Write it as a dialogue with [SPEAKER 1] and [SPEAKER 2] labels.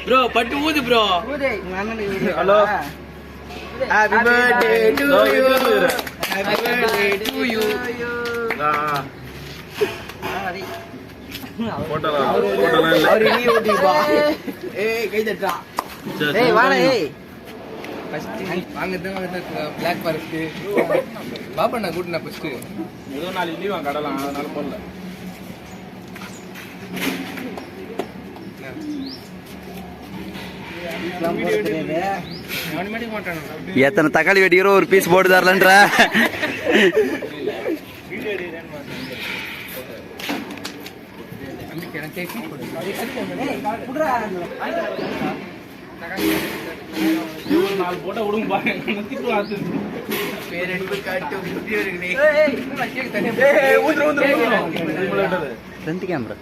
[SPEAKER 1] Bro பட்டு ஊது bro. Hello happy birthday to you happy birthday to you. போட்டோல இல்ல அவரு நீ ஓடிப்பா. ஏய் கை தட்டா. ஏய் வாடா ஏய். ஃபர்ஸ்ட் வாங்குறது Black Forest. பாப்பா நான் கூட்டினா ஃபர்ஸ்ட். ஏதோ நாளைக்கு லீவ் கடலாம் அதனால போறல.
[SPEAKER 2] எத்தனை தக்காளி வெடிக்கிற ஒரு பீஸ் போட்டு தரலன்ற. Front camera